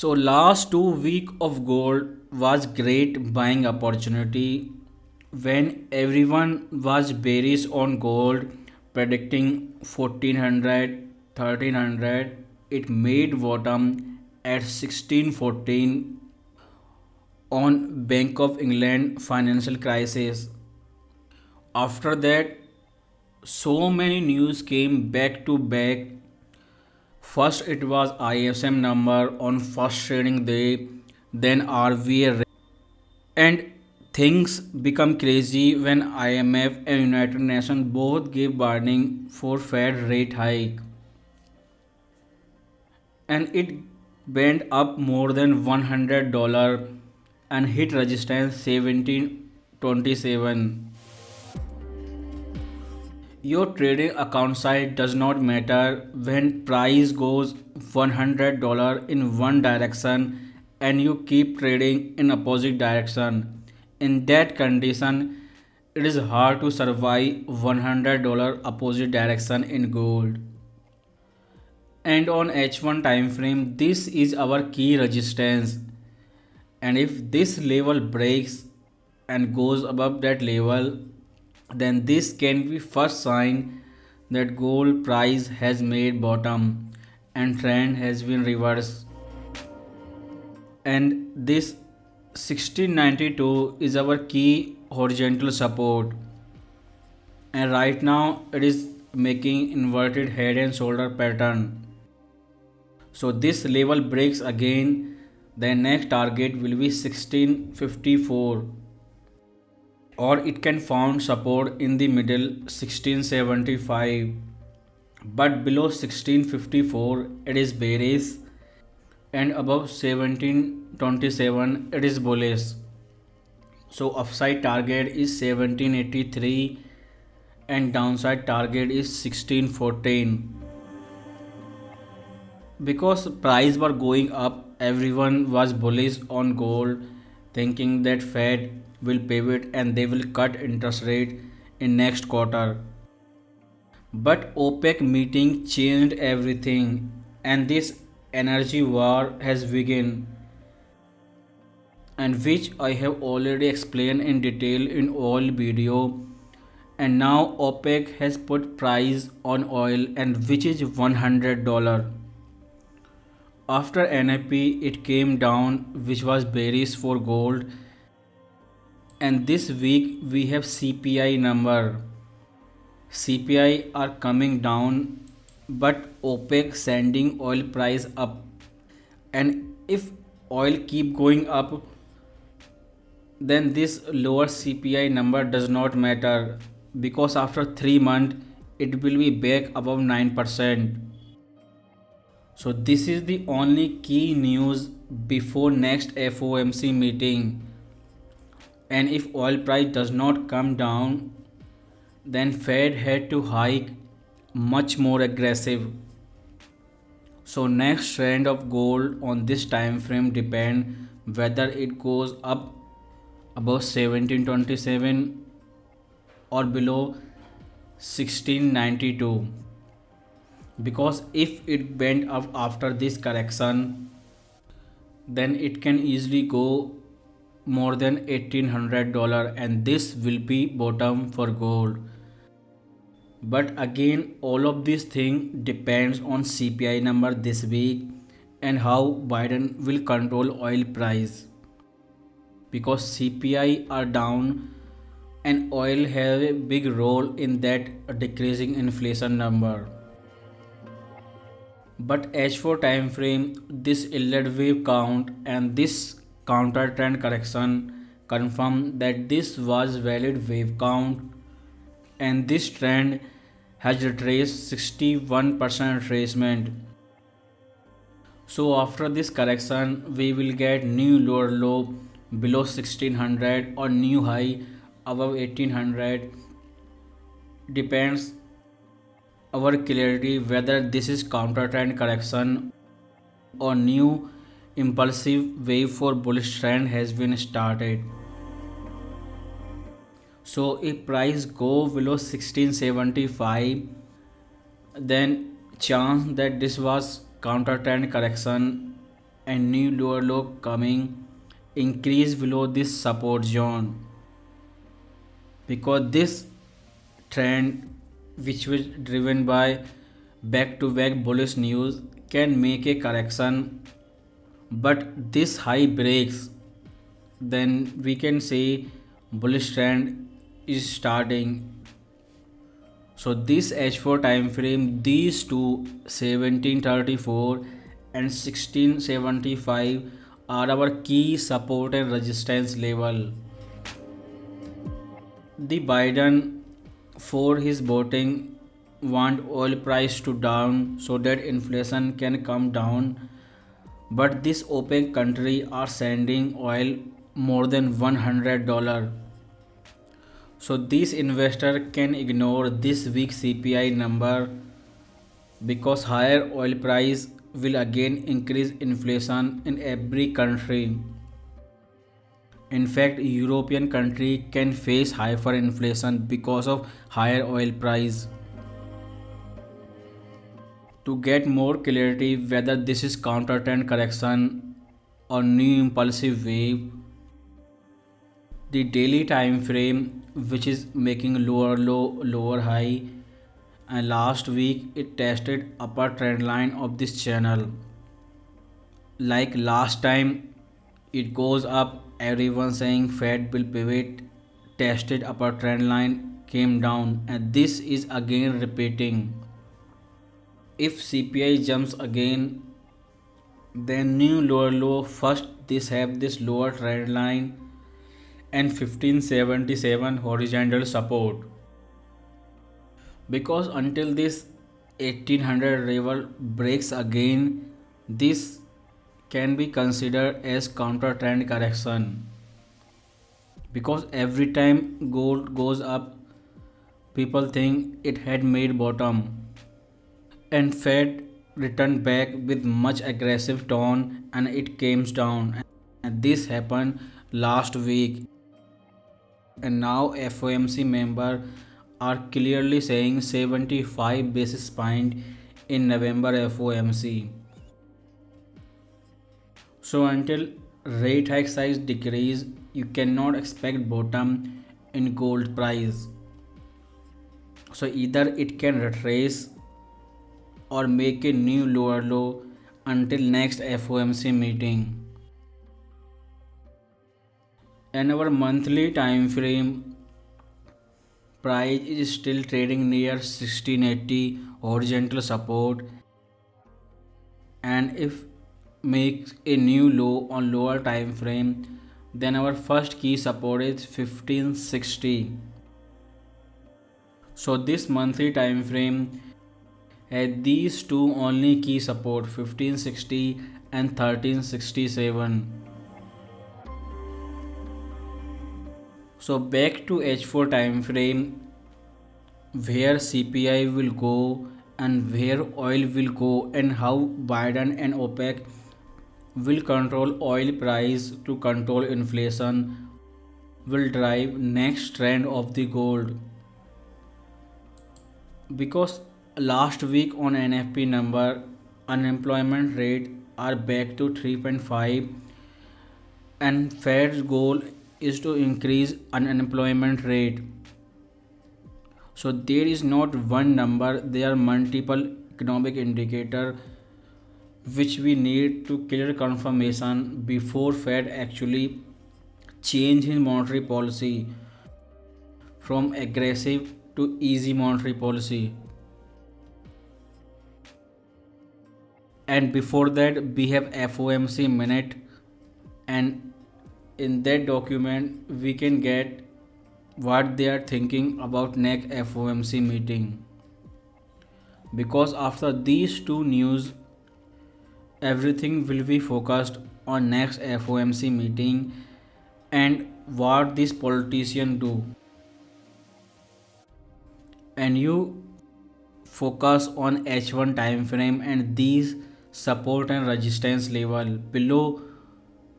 So last 2 week of gold was great buying opportunity when everyone was bearish on gold predicting 1400, 1300. It made bottom at 1614 on Bank of England financial crisis. After that, so many news came back to back. First, it was ISM number on first trading day, then RVA rate, and things become crazy when IMF and United Nations both gave warning for Fed rate hike, and it went up more than $100 and hit resistance 1727. Your trading account size does not matter when price goes $100 in one direction and you keep trading in opposite direction. In that condition, it is hard to survive $100 opposite direction in gold. And on H1 time frame, this is our key resistance, and if this level breaks and goes above that level, then this can be first sign that gold price has made bottom and trend has been reversed. And this 1692 is our key horizontal support, and right now it is making inverted head and shoulder pattern. So this level breaks again, then next target will be 1654, or it can found support in the middle 1675, but below 1654 it is bearish, and above 1727 it is bullish. So upside target is 1783 and downside target is 1614. Because price were going up, everyone was bullish on gold, thinking that Fed will pivot and they will cut interest rate in next quarter. But OPEC meeting changed everything, and this energy war has begun, and which I have already explained in detail in all video. And now OPEC has put price on oil, and which is $100. After NFP, it came down, which was bearish for gold. And this week we have CPI number. CPI are coming down, but OPEC sending oil price up. And if oil keep going up, then this lower CPI number does not matter, because after 3 months it will be back above 9%. So this is the only key news before next FOMC meeting. And if oil price does not come down, then Fed had to hike much more aggressive. So next trend of gold on this time frame depend whether it goes up above 1727 or below 1692. Because if it bent up after this correction, then it can easily go more than $1800, and this will be bottom for gold. But again, all of this thing depends on CPI number this week and how Biden will control oil price, because CPI are down and oil have a big role in that decreasing inflation number. But H4 time frame, this Elliott wave count and this counter trend correction confirm that this was valid wave count, and this trend has retraced 61% retracement. So after this correction we will get new lower low below 1600 or new high above 1800. Depends our clarity whether this is counter trend correction or new impulsive wave for bullish trend has been started. So if price go below 1675, then chance that this was counter trend correction and new lower low coming increase below this support zone, because this trend which was driven by back to back bullish news can make a correction, but this high breaks, then we can say bullish trend is starting. So this H4 time frame, these two 1734 and 1675 are our key support and resistance level. The Biden for his voting want oil price to down so that inflation can come down, but this OPEC country are sending oil more than $100. So this investor can ignore this weak CPI number, because higher oil price will again increase inflation in every country. In fact, European country can face hyperinflation because of higher oil price. To get more clarity whether this is counter trend correction or new impulsive wave, the daily time frame which is making lower low lower high, and last week it tested upper trend line of this channel. Like last time it goes up, everyone saying Fed will pivot, tested upper trend line, came down, and this is again repeating. If CPI jumps again, then new lower low, first this have this lower trend line and 1577 horizontal support, because until this 1800 level breaks again, this can be considered as counter trend correction, because every time gold goes up people think it had made bottom, and Fed returned back with much aggressive tone and it came down, and this happened last week. And now FOMC member are clearly saying 75 basis point in November FOMC. So until rate hike size decrease, you cannot expect bottom in gold price. So either it can retrace or make a new lower low until next FOMC meeting. And our monthly time frame, price is still trading near 1680 horizontal support, and if makes a new low on lower time frame, then our first key support is 1560. So this monthly time frame had these two only key support, 1560 and 1367. So back to H4 time frame, where CPI will go and where oil will go, and how Biden and OPEC will control oil price to control inflation, will drive next trend of the gold. Because last week on NFP number, unemployment rate are back to 3.5, and Fed's goal is to increase unemployment rate. So there is not one number, there are multiple economic indicator which we need to clear confirmation before Fed actually change his monetary policy from aggressive to easy monetary policy. And before that we have FOMC minute, and in that document we can get what they are thinking about next FOMC meeting. Because after these two news, everything will be focused on next FOMC meeting and what these politicians do. And you focus on H1 time frame and these support and resistance level below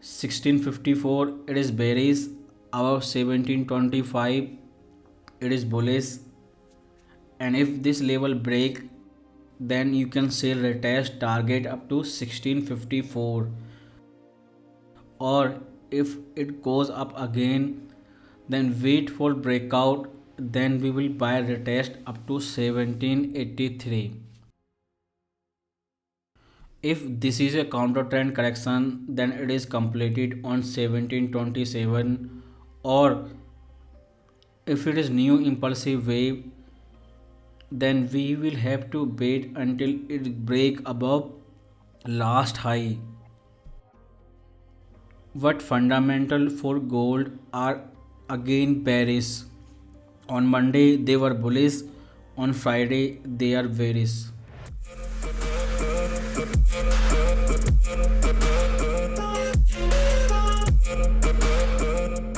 1654 it is bearish, above 1725 it is bullish, and if this level break, then you can sell retest target up to 1654. or if it goes up again, then wait for breakout, then we will buy retest up to 1783. If this is a counter trend correction, then it is completed on 1727, or if it is new impulsive wave, then we will have to wait until it break above last high. What fundamental for gold are again bearish? On Monday they were bullish, on Friday they are bearish.